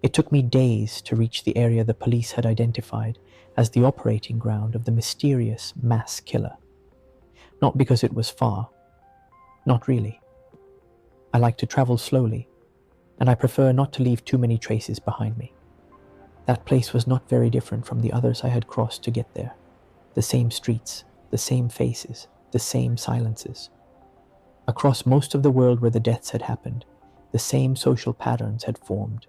It took me days to reach the area the police had identified as the operating ground of the mysterious mass killer. Not because it was far. Not really. I like to travel slowly, and I prefer not to leave too many traces behind me. That place was not very different from the others I had crossed to get there. The same streets, the same faces, the same silences. Across most of the world where the deaths had happened, the same social patterns had formed.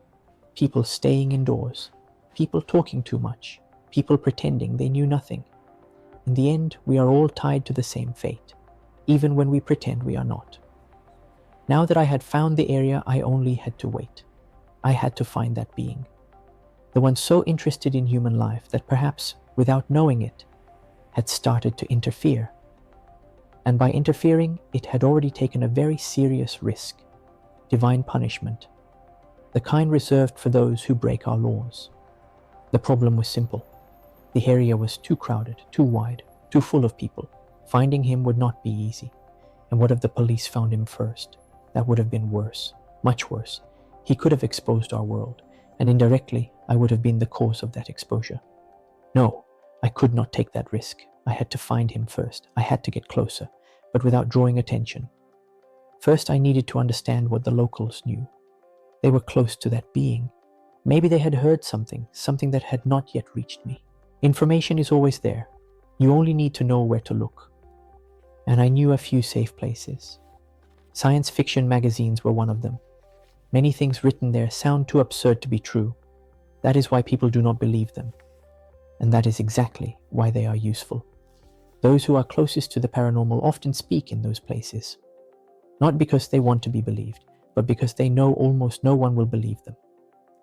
People staying indoors, people talking too much, people pretending they knew nothing. In the end, we are all tied to the same fate, even when we pretend we are not. Now that I had found the area, I only had to wait. I had to find that being. The one so interested in human life that perhaps, without knowing it, had started to interfere. And by interfering, it had already taken a very serious risk. Divine punishment. The kind reserved for those who break our laws. The problem was simple. The area was too crowded, too wide, too full of people. Finding him would not be easy. And what if the police found him first? That would have been worse, much worse. He could have exposed our world, and indirectly, I would have been the cause of that exposure. No, I could not take that risk. I had to find him first. I had to get closer, but without drawing attention. First, I needed to understand what the locals knew. They were close to that being. Maybe they had heard something that had not yet reached me. Information is always there. You only need to know where to look. And I knew a few safe places. Science fiction magazines were one of them. Many things written there sound too absurd to be true. That is why people do not believe them. And that is exactly why they are useful. Those who are closest to the paranormal often speak in those places. Not because they want to be believed, but because they know almost no one will believe them.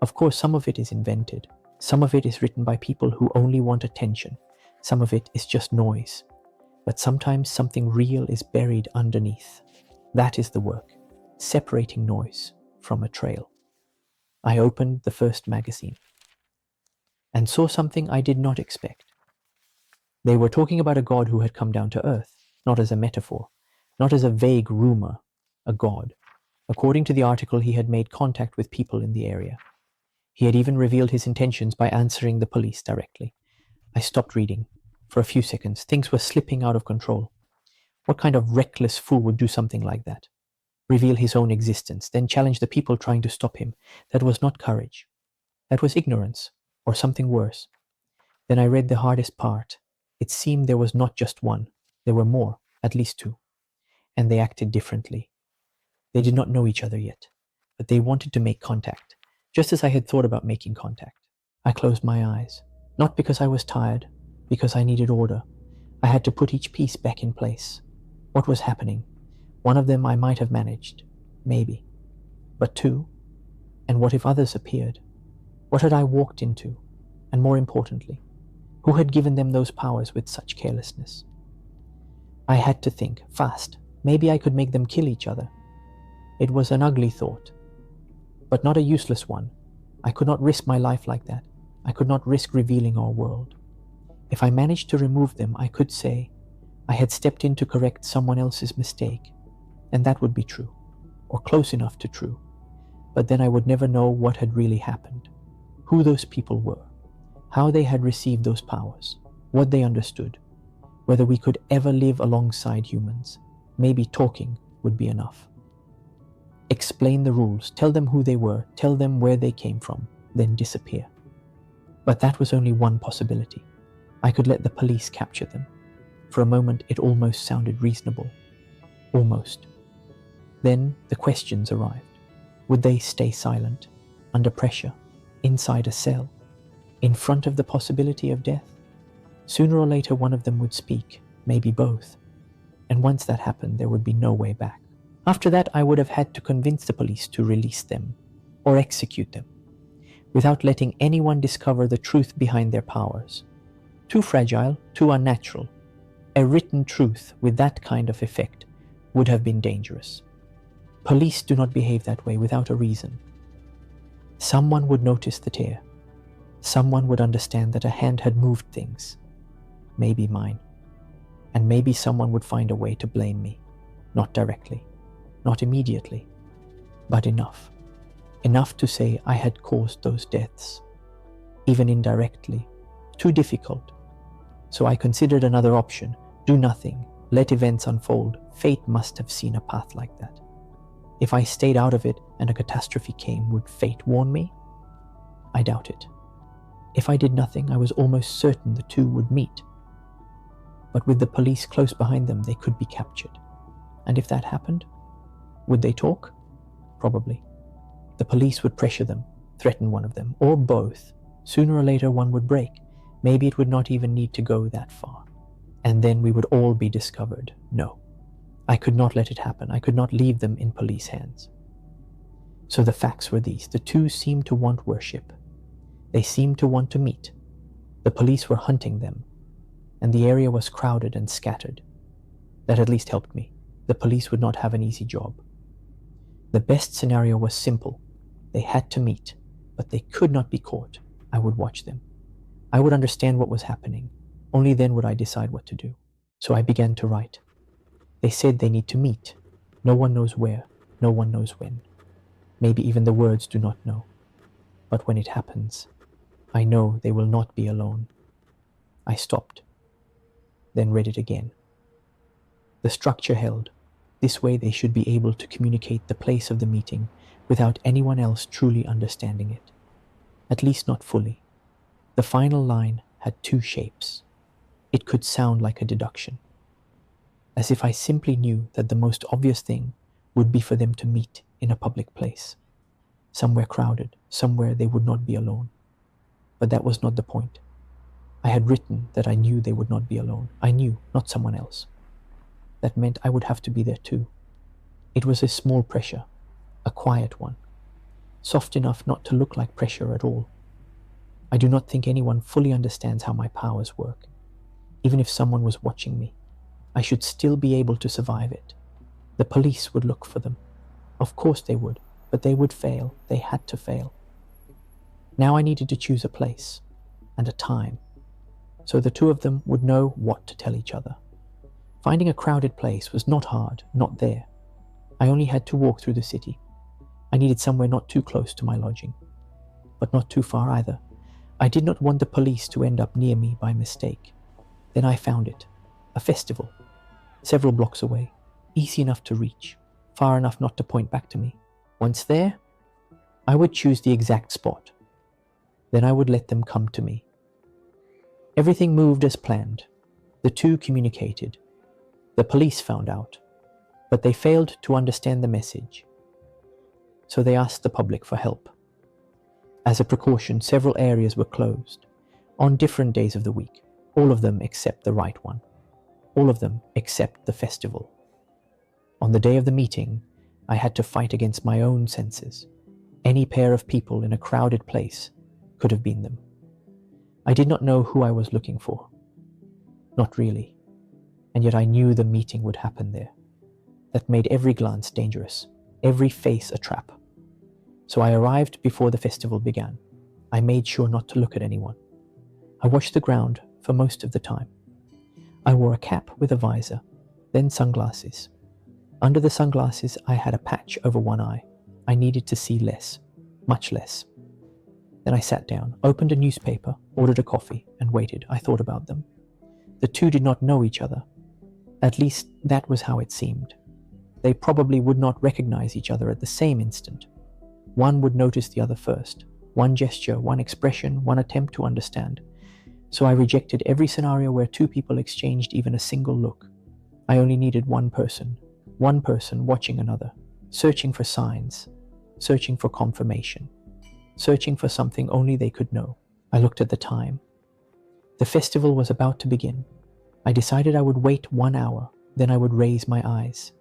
Of course, some of it is invented. Some of it is written by people who only want attention. Some of it is just noise. But sometimes something real is buried underneath. That is the work, separating noise from a trail. I opened the first magazine and saw something I did not expect. They were talking about a god who had come down to earth, not as a metaphor, not as a vague rumor, a god. According to the article, he had made contact with people in the area. He had even revealed his intentions by answering the police directly. I stopped reading. For a few seconds, things were slipping out of control. What kind of reckless fool would do something like that? Reveal his own existence, then challenge the people trying to stop him. That was not courage. That was ignorance, or something worse. Then I read the hardest part. It seemed there was not just one. There were more, at least two. And they acted differently. They did not know each other yet, but they wanted to make contact, just as I had thought about making contact. I closed my eyes, not because I was tired, because I needed order. I had to put each piece back in place. What was happening? One of them I might have managed, maybe. But two? And what if others appeared? What had I walked into? And more importantly, who had given them those powers with such carelessness? I had to think, fast. Maybe I could make them kill each other. It was an ugly thought, but not a useless one. I could not risk my life like that. I could not risk revealing our world. If I managed to remove them, I could say I had stepped in to correct someone else's mistake, and that would be true, or close enough to true. But then I would never know what had really happened, who those people were, how they had received those powers, what they understood, whether we could ever live alongside humans. Maybe talking would be enough. Explain the rules, tell them who they were, tell them where they came from, then disappear. But that was only one possibility. I could let the police capture them. For a moment, it almost sounded reasonable. Almost. Then the questions arrived. Would they stay silent, under pressure, inside a cell, in front of the possibility of death? Sooner or later, one of them would speak, maybe both. And once that happened, there would be no way back. After that, I would have had to convince the police to release them, or execute them, without letting anyone discover the truth behind their powers. Too fragile, too unnatural. A written truth with that kind of effect would have been dangerous. Police do not behave that way without a reason. Someone would notice the tear. Someone would understand that a hand had moved things. Maybe mine. And maybe someone would find a way to blame me. Not directly. Not immediately. But enough. enough to say I had caused those deaths, even indirectly. Too difficult. So I considered another option: do nothing, let events unfold. Fate must have seen a path like that. If I stayed out of it and a catastrophe came, would fate warn me? I doubt it. If I did nothing, I was almost certain the two would meet. But with the police close behind them, they could be captured. And if that happened, would they talk? Probably. The police would pressure them, threaten one of them, or both. Sooner or later one would break. Maybe it would not even need to go that far. And then we would all be discovered. No, I could not let it happen. I could not leave them in police hands. So the facts were these. The two seemed to want worship. They seemed to want to meet. The police were hunting them, and the area was crowded and scattered. That at least helped me. The police would not have an easy job. The best scenario was simple. They had to meet, but they could not be caught. I would watch them. I would understand what was happening. Only then would I decide what to do. So I began to write. They said they need to meet. No one knows where. No one knows when. Maybe even the words do not know. But when it happens, I know they will not be alone. I stopped, then read it again. The structure held. This way they should be able to communicate the place of the meeting without anyone else truly understanding it. At least not fully. The final line had two shapes. It could sound like a deduction. As if I simply knew that the most obvious thing would be for them to meet in a public place. Somewhere crowded, somewhere they would not be alone. But that was not the point. I had written that I knew they would not be alone. I knew, not someone else. That meant I would have to be there too. It was a small pressure, a quiet one, soft enough not to look like pressure at all. I do not think anyone fully understands how my powers work. Even if someone was watching me, I should still be able to survive it. The police would look for them. Of course they would, but they would fail. They had to fail. Now I needed to choose a place and a time, so the two of them would know what to tell each other. Finding a crowded place was not hard, not there. I only had to walk through the city. I needed somewhere not too close to my lodging, but not too far either. I did not want the police to end up near me by mistake. Then I found it, a festival, several blocks away, easy enough to reach, far enough not to point back to me. Once there, I would choose the exact spot. Then I would let them come to me. Everything moved as planned. The two communicated. The police found out, but they failed to understand the message. So they asked the public for help. As a precaution, several areas were closed, on different days of the week, all of them except the right one, all of them except the festival. On the day of the meeting, I had to fight against my own senses. Any pair of people in a crowded place could have been them. I did not know who I was looking for. Not really. And yet I knew the meeting would happen there. That made every glance dangerous, every face a trap. So I arrived before the festival began. I made sure not to look at anyone. I watched the ground for most of the time. I wore a cap with a visor, then sunglasses. Under the sunglasses, I had a patch over one eye. I needed to see less, much less. Then I sat down, opened a newspaper, ordered a coffee, and waited. I thought about them. The two did not know each other. At least that was how it seemed. They probably would not recognize each other at the same instant. One would notice the other first. One gesture, one expression, one attempt to understand. So I rejected every scenario where two people exchanged even a single look. I only needed one person watching another, searching for signs, searching for confirmation, searching for something only they could know. I looked at the time. The festival was about to begin. I decided I would wait 1 hour, then I would raise my eyes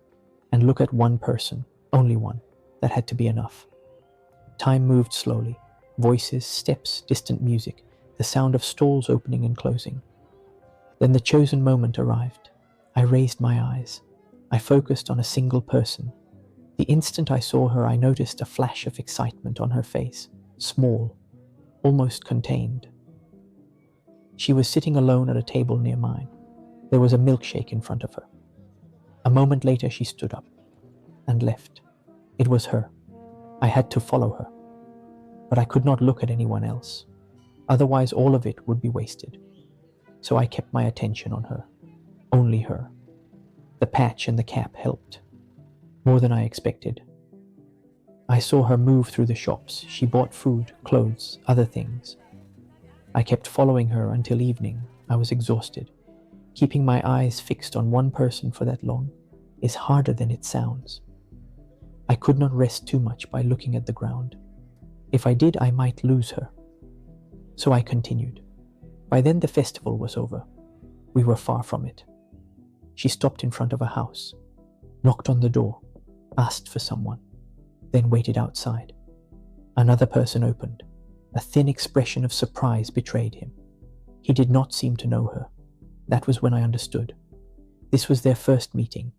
and look at one person, only one. That had to be enough. Time moved slowly. Voices, steps, distant music, the sound of stalls opening and closing. Then the chosen moment arrived. I raised my eyes. I focused on a single person. The instant I saw her, I noticed a flash of excitement on her face, small, almost contained. She was sitting alone at a table near mine. There was a milkshake in front of her. A moment later, she stood up and left. It was her. I had to follow her, but I could not look at anyone else. Otherwise, all of it would be wasted. So I kept my attention on her. Only her. The patch and the cap helped. More than I expected. I saw her move through the shops. She bought food, clothes, other things. I kept following her until evening. I was exhausted. Keeping my eyes fixed on one person for that long is harder than it sounds. I could not rest too much by looking at the ground. If I did, I might lose her. So I continued. By then the festival was over. We were far from it. She stopped in front of a house, knocked on the door, asked for someone, then waited outside. Another person opened. A thin expression of surprise betrayed him. He did not seem to know her. That was when I understood. This was their first meeting,